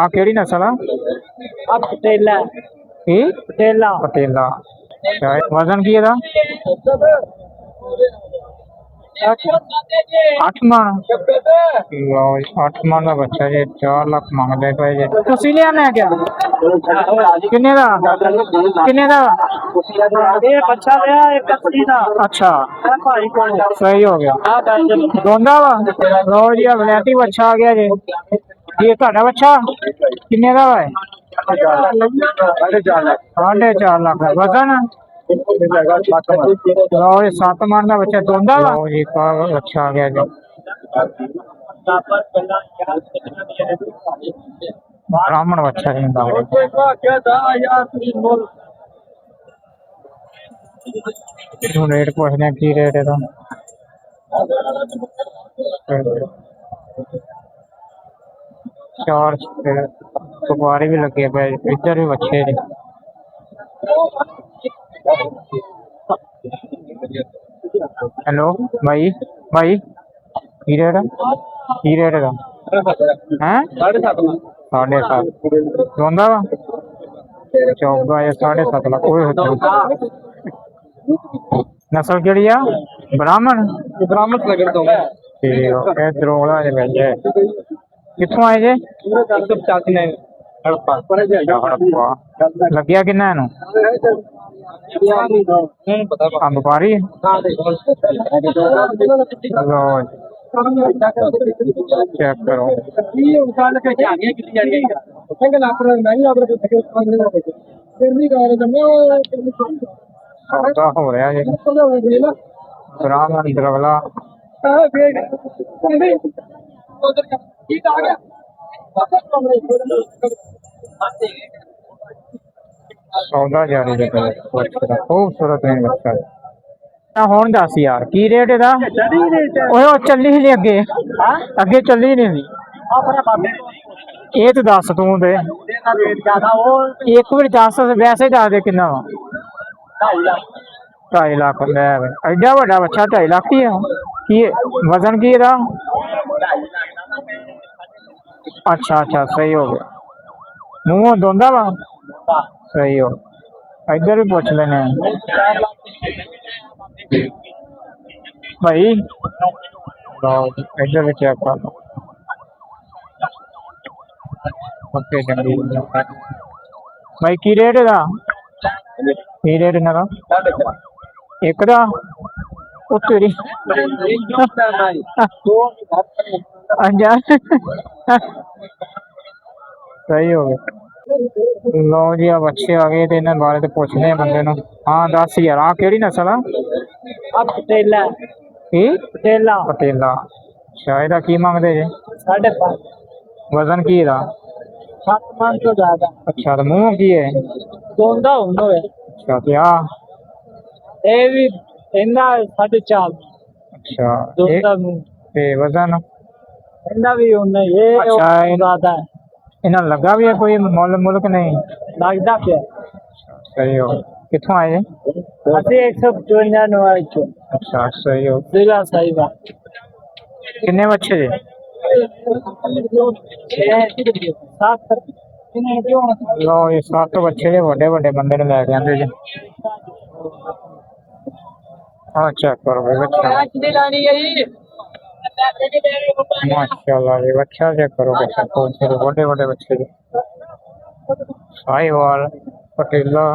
ਆ ਕਿਹੜੀ ਨਸਲ ਆ? ਆ ਪਟੇਲਾ ਕੀ ਪਟੇਲਾ ਪਟੇਲਾ। ਅੱਛਾ ਵਜ਼ਨ ਕੀ ਇਹਦਾ? 8 ਮਣ। ਲਓ ਜੀ 8 ਮਣ ਦਾ ਬੱਚਾ ਜੀ 4 ਲੱਖ ਮੰਗਦੇ ਪਏ ਜੀ। ਤੁਸੀਂ ਲਿਆਣਾ ਹੈ ਕਿਆ? ਕਿੰਨੇ ਦਾ? ਕਿੰਨੇ ਦਾ? ਇਹ ਬੱਚਾ ਲਿਆ 81 ਦਾ। ਅੱਛਾ ਇਹ ਭਾਈ ਕੋਲ ਸਹੀ ਹੋ ਗਿਆ। ਆ ਦਰਜਨ ਦੋਂਦਾ ਵਾ। ਲਓ ਜੀ ਵਲੈਤੀ ਬੱਚਾ ਆ ਗਿਆ ਜੀ। ਇਹ ਤੁਹਾਡਾ ਬੱਚਾ ਕਿੰਨੇ ਦਾ ਵਾ? 4.5 ਲੱਖ ਦਾ। ਵਜ਼ਨ? ਲਓ ਜੀ 7 ਮਣ ਦਾ ਬੱਚਾ ਦੋਂਦਾ ਵਾ। ਲਓ ਜੀ ਬੱਚਾ ਆ ਗਿਆ ਜੀ। ब्राह्मण बच्चा नहीं रेट पूछने की रेट है चार गुब्बारे भी लगे पे इधर भी बच्चे ने। हेलो भाई भाई की रेट है? की रेट है? हैं 7.5 दोंदा वा चौगा या 7.5 लाख। नस्ल केड़ी आ? ब्राह्मण ब्राह्मण लगन तो ठीक है। द्रोला जे मिल जाए कित्थों आए जे? हड़प्पा लग्या किन्ना इनू? व्यापारी चेक करो सौदा हो रहा है ब्राह्मण द्रवला। सौदा जारी है खूबसूरत है बच्चा। ਹੁਣ ਦੱਸ ਯਾਰ ਕੀ ਰੇਟ ਇਹਦਾ? ਓਏ ਚੱਲੀ ਨਹੀਂ ਅੱਗੇ ਅੱਗੇ ਚੱਲੀ ਨਹੀਂ। ਇਹ ਤਾਂ ਦੱਸ ਤੂੰ ਤੇ ਇੱਕ ਵਾਰੀ ਦੱਸ ਵੈਸੇ ਦੱਸ ਦੇ ਕਿੰਨਾ ਵਾ? 2.5 ਲੱਖ ਲੈ ਐਡਾ ਵੱਡਾ ਬੱਚਾ 2.5 ਲੱਖ ਹੀ ਆ। ਕੀ ਵਜ਼ਨ ਕੀ ਇਹਦਾ? अच्छा अच्छा सही हो गया। मुंह धोंदा वा सही हो। इधर भी पूछ लेने भाई इधर भी चेक कर लो। भाई की रेट है? की रेट इन्हों का? एक दा तेरी सही हो गया। लो जी अब अच्छे आ गए इन्होंने बारे तो पूछने बंदे नु। हाँ दस यार आ केड़ी नस्ल आ? पटेला पटेला पटेला। अच्छा एदा की मंगदे जे? 5.5 वजन की एदा? 7 मन तो ज्यादा। अच्छा तो मुंह की है? दोंदा हुंदा है। अच्छा ते आ ए भी इंदा 4.5। अच्छा दोंदा मुंह ते वजन इंदा भी होना ये। अच्छा ज्यादा है इन्हें लगा भी है कोई मुल मुल्क नहीं लगदा पे। सही हो। कित्थों आए जे? असी 155 नवाई चो। अच्छा सही हो। जिला साहिबा। किन्ने बच्चे जे? 7। लो ये 7 बच्चे जे बड़े बड़े बंदे ने लेके आंदे जे। हाँ चेक करो भाई बच्चा माशाल्लाह ये बच्चा चेक करो बच्चा कौन से बड़े बड़े बच्चे जे। साहिवाल पटेला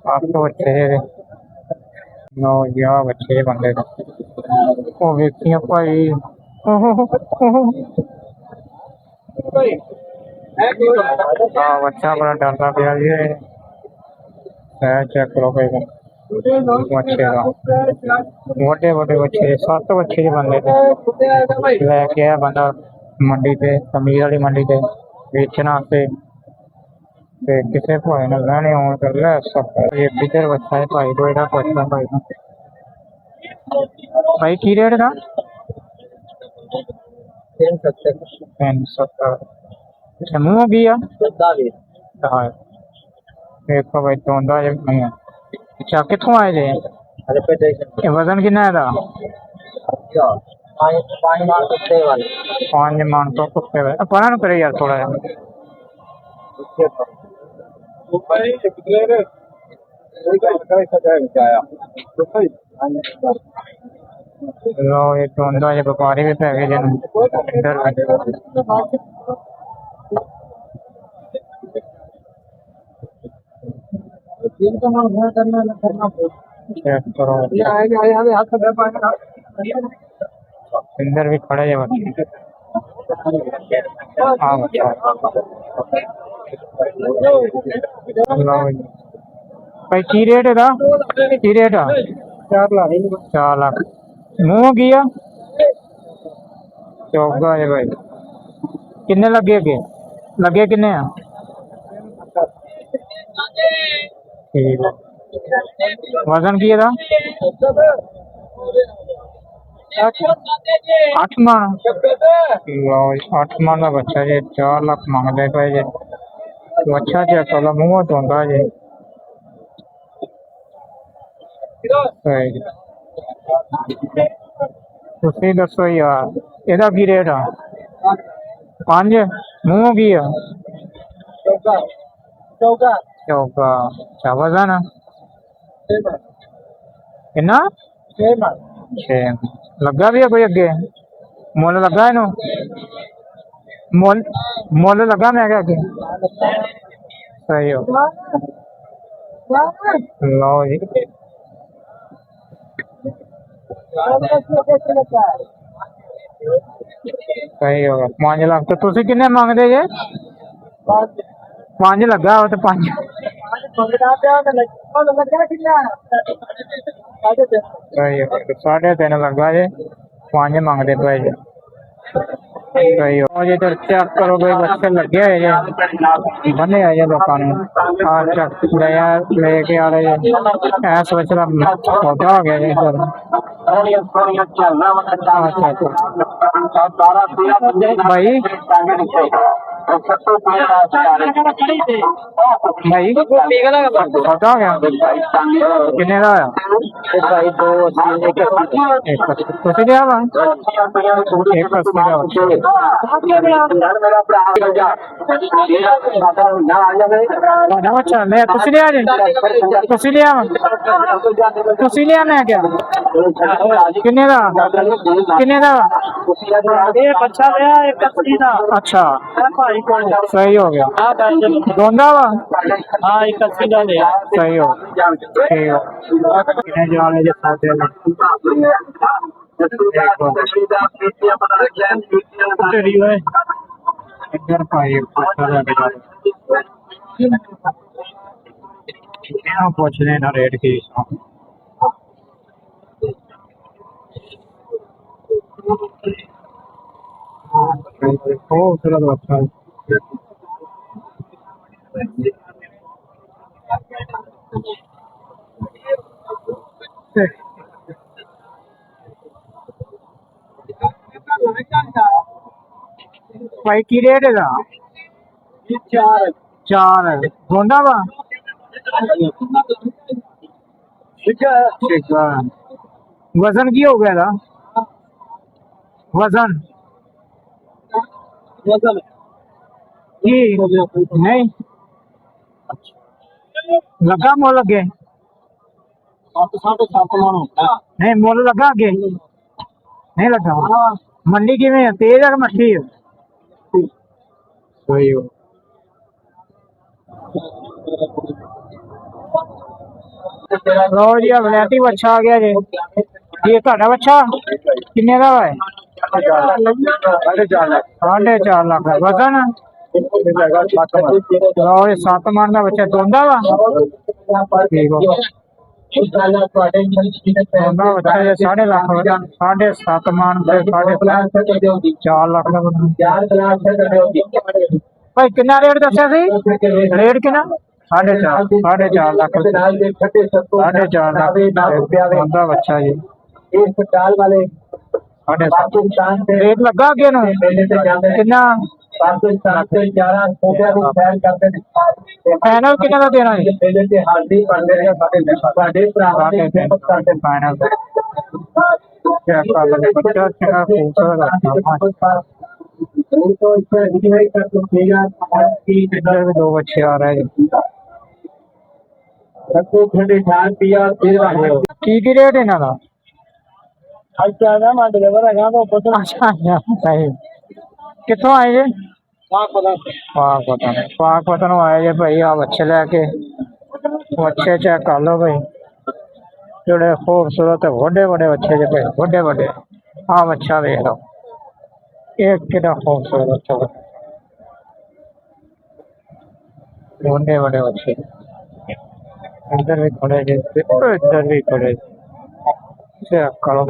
आपको बच्चे नौ या बच्चे बंदे ओ वेखियां भाई हाँ बच्चा बड़ा डरता पिया जी। चेक करो भाई बच्चे का बड़े बड़े बच्चे 7 बच्चे जो बंदे लैके आया बंदा मंडी से कमीज वाली मंडी से बेचने वास्ते किसी भाई ने लैने हो तो ले सकता है। ये इधर बच्चा है भाई को एड़ा पूछना भाई को भाई की रेट था? 370। अच्छा मुँह गया देखो भाई तोंदा नहीं है। अच्छा कितों आए जे? वजन कितना है? 5 ਮਣ ਤੋਂ ਕੁੱਤੇ ਵਾਲੇ ਪਰਾਂ ਨੂੰ ਕਰੇ ਯਾਰ ਥੋੜਾ ਜਿਹਾ ਲੋ ਇਹ ਦੋਂਦਾ ਜੇ ਵਪਾਰੀ ਵੀ ਪੈ ਗਏ ਜਿਹਨੂੰ ਇੱਧਰ चेक करो अंदर भी खड़े हैं बच्चे हाँ बच्चा भाई की रेट है दा की रेट है 4 लाख मुँह किया चौका है भाई किन्ने लगे किन्ने हैं ठीक है वजन की था 8 मन 8 मन का बच्चा जी 4 लाख मंगते पे जी अच्छा चेक कर लो मुँह धोंदा जी तुसी दसो यार एदा की रेट है 5 मुँह की है चौका अच्छा वजन किन्ना 6 लगा भी है कोई अगे मुल लगा इनू मुल लगा मैं क्या अगे सही हो लो जी सही होगा 5 लाख तो तुसी किन्ने मांगदे जे 5 लगा हो तो 5 3.5 लगा जे 5 मंगते पे जी सही हो जी तो चेक करो भाई बच्चे लगे हुए जे बने हुए लोगों लेके आ रहे ऐस बच्चे छोटा हो गया जी भाई भाई छोटा हो गया किन्ने का तुसी लिया वा 1 अच्छा मैं तुसी लिया जी तुसी लिया मैं क्या किन्ने का अच्छा सही हो गया दोंदा वा हाँ 81 का लिया सही हो ठीक हो कितने जाने जे साथे इधर भाई पूछ लेना रेट की चलो अच्छा भाई की रेट है 4 गोंदा वा वजन की हो गया था वजन की नहीं लगा मोल लगे 7.5 मन नहीं मोल लगा आगे नहीं लगा मंडी की में तेज है मछली है सही हो लो जी वलैती बच्चा आ गया जी ये ਤੁਹਾਡਾ बच्चा किन्ने का है 4.5 लाख वजन लो 7 मन का बच्चा दोंदा वा ठीक हो बच्चा 7.5 लाख 7.5 मन 4 लाख भाई कितना रेट दसिया रेट कितना 4.5 लाख 4.5 लाख बच्चा जी रेट लगा अगे कितना फाइनल कितना का देना फाइनल ਚੈੱਕ ਕਰ ਲਓ ਬੱਚਾ ਚੰਗਾ ਖੂਬਸੂਰਤ ਰੱਖਿਆ इधर भी 2 बच्चे आ रहे हैं की रेट है इन्हों का अच्छा ना मैं डिलीवर है तो पता अच्छा सही कितों आए जे पाकपतन आए जे भाई आ बच्चे लैके बच्चे चेक कर लो भाई जोड़े खूबसूरत बड़े बड़े बच्चे जे भाई बड़े बड़े आ बच्चा देख लो एक कितना खूबसूरत बच्चा बड़े बड़े बच्चे इधर भी खड़े जे इधर भी खड़े चेक करो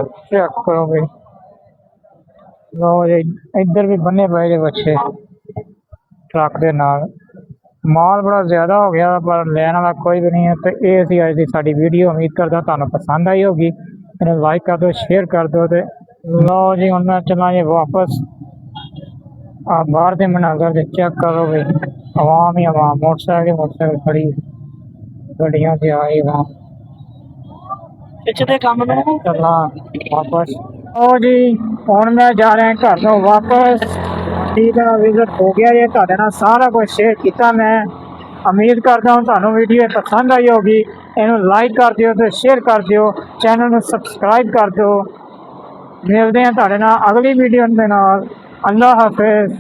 भाई लो जी इधर भी बने पे जे बच्चे ट्रक के नाल माल बड़ा ज्यादा हो गया पर लैन वाला कोई भी नहीं है तो ये सी अज की साडी वीडियो उम्मीद करदा तुहानू पसंद आई होगी इन्हें लाइक कर दो शेयर कर दो ते लो जी हुण मैं चला जी वापस बाहर के मनागर से चेक करो भाई आवाम ही आवाम मोटरसाइकिल खड़ी गड्डियां से आई वहां पिछले काम में चलना वापस ओ जी हुण मैं जा रहा घर तो वापस ठीक है विजिट हो गया ये तुहाडे नाल सारा कुछ शेयर किया मैं उम्मीद करता हूँ तुहानू वीडियो पसंद आई होगी इनू लाइक कर दियो तो शेयर कर दियो चैनल में सबसक्राइब कर दो मिलते हैं तुहाडे नाल अगली वीडियो दे नाल अल्लाह हाफिज़।